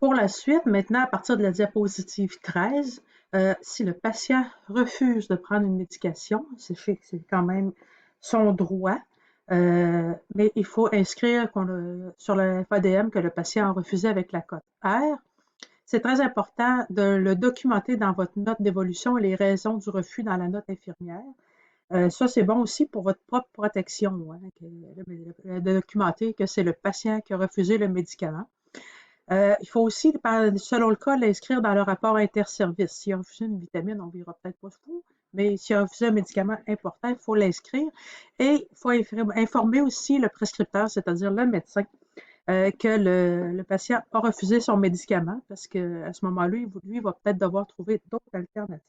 Pour la suite, maintenant, à partir de la diapositive 13, si le patient refuse de prendre une médication, c'est quand même son droit, mais il faut inscrire sur le FADM que le patient a refusé avec la cote R. C'est très important de le documenter dans votre note d'évolution et les raisons du refus dans la note infirmière. Ça, c'est bon aussi pour votre propre protection, hein, de documenter que c'est le patient qui a refusé le médicament. Il faut aussi, selon le cas, l'inscrire dans le rapport interservice. S'il a refusé une vitamine, on ne verra peut-être pas fou, mais s'il a refusé un médicament important, il faut l'inscrire. Et il faut informer aussi le prescripteur, c'est-à-dire le médecin, que le patient a refusé son médicament parce qu'à ce moment-là, lui, va peut-être devoir trouver d'autres alternatives.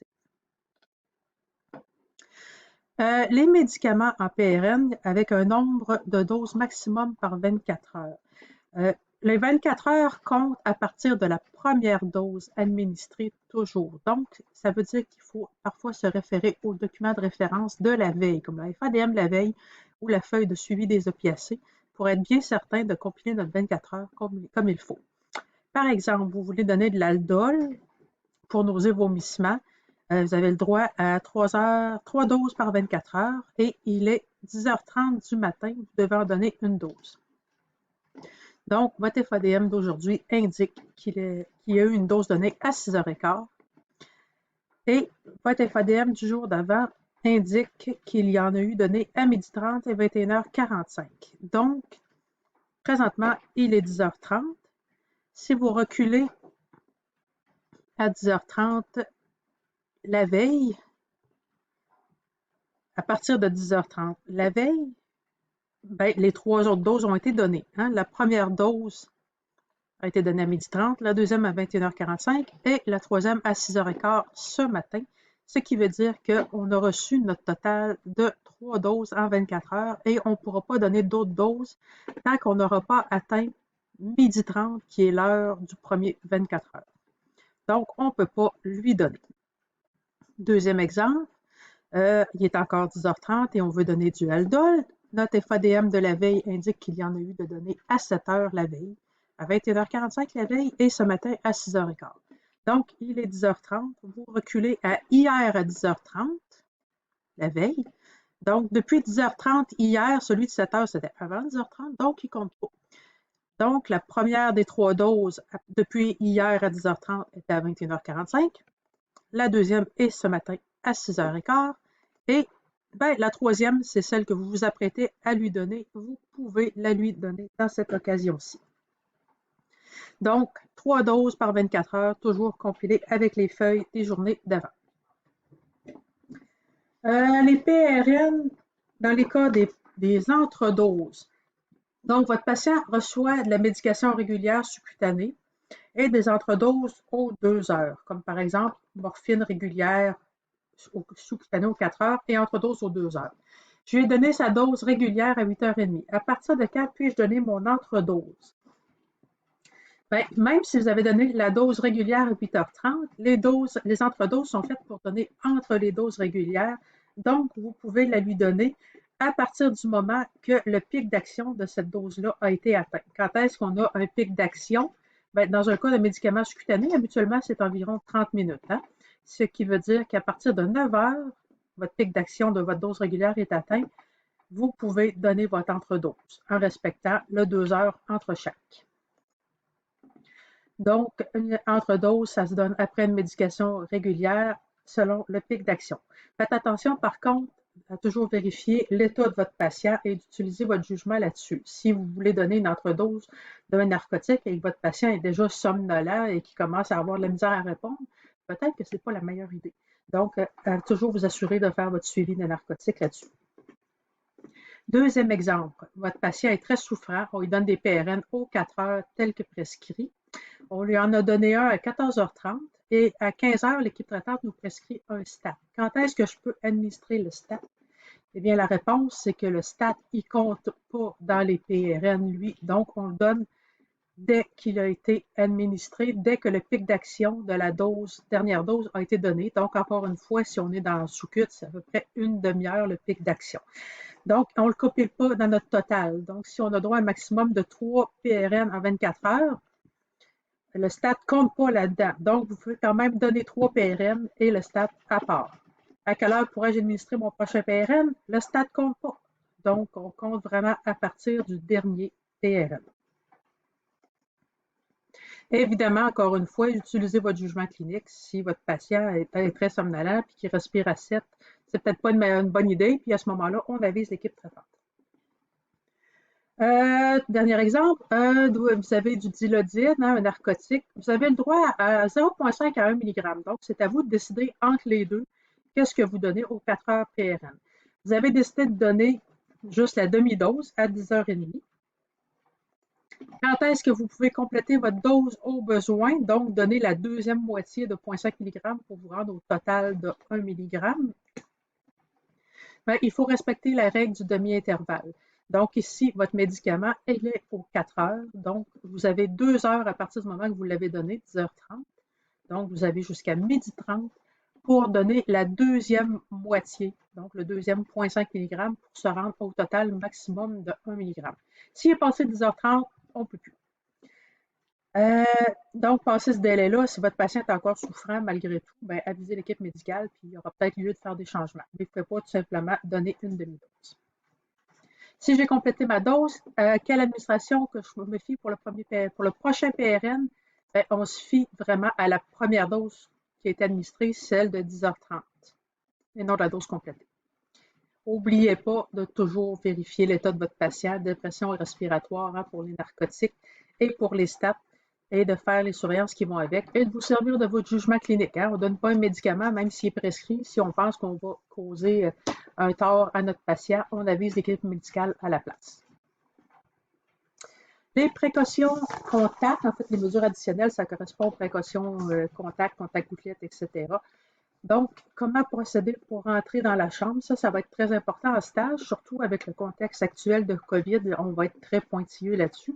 Les médicaments en PRN avec un nombre de doses maximum par 24 heures. Les 24 heures comptent à partir de la première dose administrée toujours. Donc, ça veut dire qu'il faut parfois se référer au document de référence de la veille, comme la FADM de la veille ou la feuille de suivi des opiacés, pour être bien certain de compiler notre 24 heures comme il faut. Par exemple, vous voulez donner de l'Aldol pour nausées, vomissements. Vous avez le droit à 3 doses par 24 heures et il est 10h30 du matin, vous devez en donner une dose. Donc, votre FADM d'aujourd'hui indique qu'il y a eu une dose donnée à 6h15 et votre FADM du jour d'avant indique qu'il y en a eu donné à 12h30 et 21h45. Donc, présentement, il est 10h30. Si vous reculez à 10h30 la veille, à partir de 10h30 la veille, ben, les 3 autres doses ont été données. Hein? La première dose a été donnée à 12h30, la deuxième à 21h45 et la troisième à 6h15 ce matin, ce qui veut dire qu'on a reçu notre total de 3 doses en 24 heures et on ne pourra pas donner d'autres doses tant qu'on n'aura pas atteint 12h30, qui est l'heure du premier 24 heures. Donc, on ne peut pas lui donner. Deuxième exemple, il est encore 10h30 et on veut donner du Haldol. Notre FADM de la veille indique qu'il y en a eu de données à 7h la veille, à 21h45 la veille et ce matin à 6h15. Donc, il est 10h30. Vous reculez à hier à 10h30, la veille. Donc, depuis 10h30, hier, celui de 7h, c'était avant 10h30, donc il ne compte pas. Donc, la première des 3 doses depuis hier à 10h30 était à 21h45. La deuxième est ce matin à 6h15. Et ben, la troisième, c'est celle que vous vous apprêtez à lui donner. Vous pouvez la lui donner dans cette occasion-ci. Donc, 3 doses par 24 heures, toujours compilées avec les feuilles des journées d'avant. Les PRN, dans les cas des entredoses. Donc, votre patient reçoit de la médication régulière sous-cutanée et des entredoses aux 2 heures, comme par exemple morphine régulière sous-cutanée aux 4 heures et entredose aux 2 heures. Je lui ai donné sa dose régulière à 8h30. À partir de quand puis-je donner mon entredose? Ben, même si vous avez donné la dose régulière à 8h30, les entredoses sont faites pour donner entre les doses régulières. Donc, vous pouvez la lui donner à partir du moment que le pic d'action de cette dose-là a été atteint. Quand est-ce qu'on a un pic d'action? Ben, dans un cas de médicament sous-cutané, habituellement, c'est environ 30 minutes. Hein? Ce qui veut dire qu'à partir de 9 heures, votre pic d'action de votre dose régulière est atteint. Vous pouvez donner votre entredose en respectant le 2 heures entre chaque. Donc, une entredose, ça se donne après une médication régulière selon le pic d'action. Faites attention, par contre, à toujours vérifier l'état de votre patient et d'utiliser votre jugement là-dessus. Si vous voulez donner une entredose d'un narcotique et que votre patient est déjà somnolent et qui commence à avoir de la misère à répondre, peut-être que ce n'est pas la meilleure idée. Donc, toujours vous assurer de faire votre suivi de narcotique là-dessus. Deuxième exemple, votre patient est très souffrant, on lui donne des PRN aux 4 heures tel que prescrit. On lui en a donné un à 14h30 et à 15h, l'équipe traitante nous prescrit un STAT. Quand est-ce que je peux administrer le STAT? Eh bien, la réponse, c'est que le STAT, il ne compte pas dans les PRN, lui. Donc, on le donne dès qu'il a été administré, dès que le pic d'action de la dernière dose a été donné. Donc, encore une fois, si on est dans sous-cut, c'est à peu près une demi-heure le pic d'action. Donc, on ne le compile pas dans notre total. Donc, si on a droit à un maximum de 3 PRN en 24 heures, le stat ne compte pas là-dedans. Donc, vous pouvez quand même donner 3 PRN et le stat à part. À quelle heure pourrais-je administrer mon prochain PRN? Le stat ne compte pas. Donc, on compte vraiment à partir du dernier PRN. Évidemment, encore une fois, utilisez votre jugement clinique. Si votre patient est très somnolent et qu'il respire à 7, c'est peut-être pas une bonne idée. Puis à ce moment-là, on avise l'équipe traitante. Dernier exemple, vous avez du dilodine, un narcotique. Vous avez le droit à 0,5 à 1 mg. Donc, c'est à vous de décider entre les deux qu'est-ce que vous donnez aux 4 heures PRN. Vous avez décidé de donner juste la demi-dose à 10h30. Quand est-ce que vous pouvez compléter votre dose au besoin, donc donner la deuxième moitié de 0,5 mg pour vous rendre au total de 1 mg? Bien, il faut respecter la règle du demi-intervalle. Donc ici, votre médicament, il est pour 4 heures. Donc, vous avez 2 heures à partir du moment que vous l'avez donné, 10h30. Donc, vous avez jusqu'à 12h30 pour donner la deuxième moitié, donc le deuxième 0,5 mg pour se rendre au total maximum de 1 mg. S'il est passé 10h30, on ne peut plus. Donc, passé ce délai-là, si votre patient est encore souffrant malgré tout, ben, avisez l'équipe médicale, puis il y aura peut-être lieu de faire des changements. Mais il ne faut pas tout simplement donner une demi-dose. Si j'ai complété ma dose, quelle administration que je me fie pour le prochain PRN? Ben, on se fie vraiment à la première dose qui a été administrée, celle de 10h30, et non la dose complétée. N'oubliez pas de toujours vérifier l'état de votre patient, dépression respiratoire hein, pour les narcotiques et pour les stats, et de faire les surveillances qui vont avec, et de vous servir de votre jugement clinique. Hein. On ne donne pas un médicament, même s'il est prescrit, si on pense qu'on va causer un tort à notre patient, on avise l'équipe médicale à la place. Les précautions contact, en fait, les mesures additionnelles, ça correspond aux précautions contact gouttelette, etc. Donc, comment procéder pour rentrer dans la chambre? Ça va être très important en stage, surtout avec le contexte actuel de COVID, on va être très pointilleux là-dessus.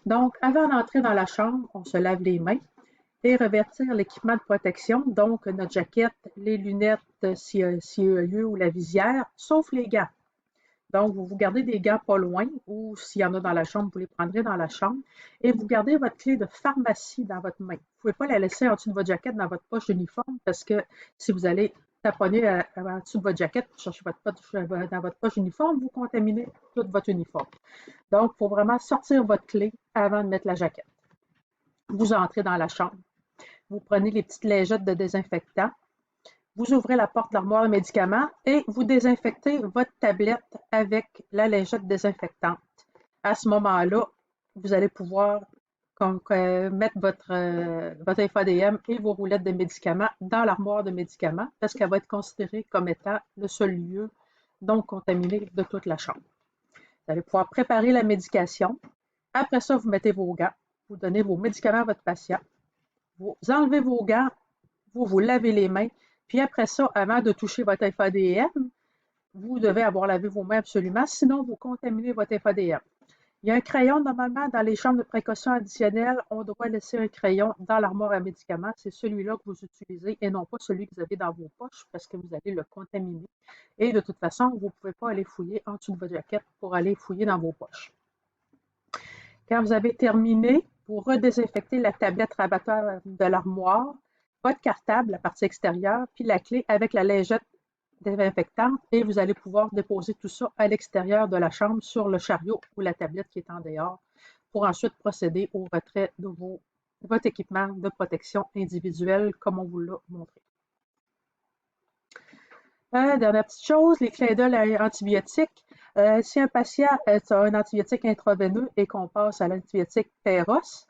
Donc, avant d'entrer dans la chambre, on se lave les mains et revêtir l'équipement de protection, donc notre jaquette, les lunettes s'il y a lieu ou la visière, sauf les gants. Donc, vous gardez des gants pas loin ou s'il y en a dans la chambre, vous les prendrez dans la chambre et vous gardez votre clé de pharmacie dans votre main. Vous ne pouvez pas la laisser en dessous de votre jaquette dans votre poche d'uniforme parce que si vous allez taponner en dessous de votre jaquette pour chercher votre poche dans votre poche d'uniforme, vous contaminez tout votre uniforme. Donc, il faut vraiment sortir votre clé avant de mettre la jaquette. Vous entrez dans la chambre. Vous prenez les petites lingettes de désinfectant. Vous ouvrez la porte de l'armoire de médicaments et vous désinfectez votre tablette avec la lingette désinfectante. À ce moment-là, vous allez pouvoir mettre votre FADM et vos roulettes de médicaments dans l'armoire de médicaments parce qu'elle va être considérée comme étant le seul lieu non contaminé de toute la chambre. Vous allez pouvoir préparer la médication. Après ça, vous mettez vos gants. Vous donnez vos médicaments à votre patient. Vous enlevez vos gants. Vous lavez les mains. Puis après ça, avant de toucher votre FADM, vous devez avoir lavé vos mains absolument, sinon vous contaminez votre FADM. Il y a un crayon, normalement, dans les chambres de précaution additionnelles, on doit laisser un crayon dans l'armoire à médicaments. C'est celui-là que vous utilisez et non pas celui que vous avez dans vos poches parce que vous allez le contaminer. Et de toute façon, vous ne pouvez pas aller fouiller en dessous de votre jaquette pour aller fouiller dans vos poches. Quand vous avez terminé, vous redésinfectez la tablette rabatteur de l'armoire, votre cartable, la partie extérieure, puis la clé avec la lingette désinfectante et vous allez pouvoir déposer tout ça à l'extérieur de la chambre sur le chariot ou la tablette qui est en dehors pour ensuite procéder au retrait de votre équipement de protection individuelle comme on vous l'a montré. Dernière petite chose, les clins d'œil antibiotiques. Si un patient a un antibiotique intraveineux et qu'on passe à l'antibiotique Péros,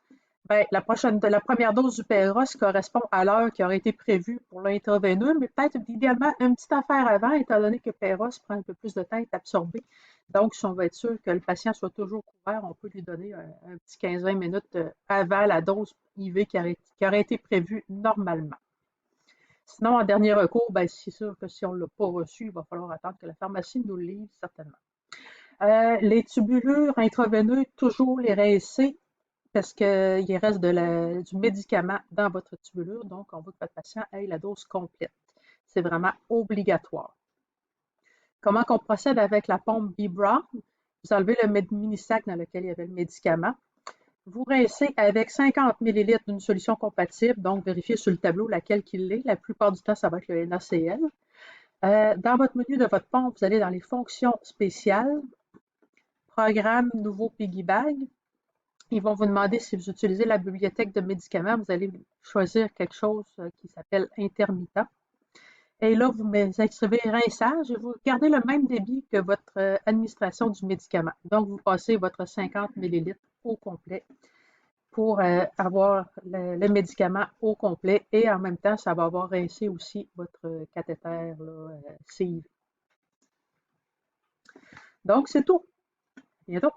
ben, la première dose du Péros correspond à l'heure qui aurait été prévue pour l'intraveineux, mais peut-être idéalement une petite affaire avant, étant donné que Péros prend un peu plus de temps à être absorbé. Donc, si on veut être sûr que le patient soit toujours couvert, on peut lui donner un petit 15-20 minutes avant la dose IV qui aurait été prévue normalement. Sinon, en dernier recours, ben, c'est sûr que si on ne l'a pas reçu, il va falloir attendre que la pharmacie nous le livre, certainement. Les tubulures intraveineuses, toujours les rincer parce qu'il reste du médicament dans votre tubulure, donc on veut que votre patient ait la dose complète. C'est vraiment obligatoire. Comment on procède avec la pompe B-Brown? Vous enlevez le mini-sac dans lequel il y avait le médicament. Vous rincez avec 50 ml d'une solution compatible, donc vérifiez sur le tableau laquelle qu'il est. La plupart du temps, ça va être le NaCl. Dans votre menu de votre pompe, vous allez dans les fonctions spéciales, programme nouveau Piggy Bag. Ils vont vous demander si vous utilisez la bibliothèque de médicaments. Vous allez choisir quelque chose qui s'appelle intermittent. Et là, vous inscrivez rinçage et vous gardez le même débit que votre administration du médicament. Donc, vous passez votre 50 ml au complet pour avoir le médicament au complet et en même temps, ça va avoir rincé aussi votre cathéter là, CIV. Donc, c'est tout. À bientôt.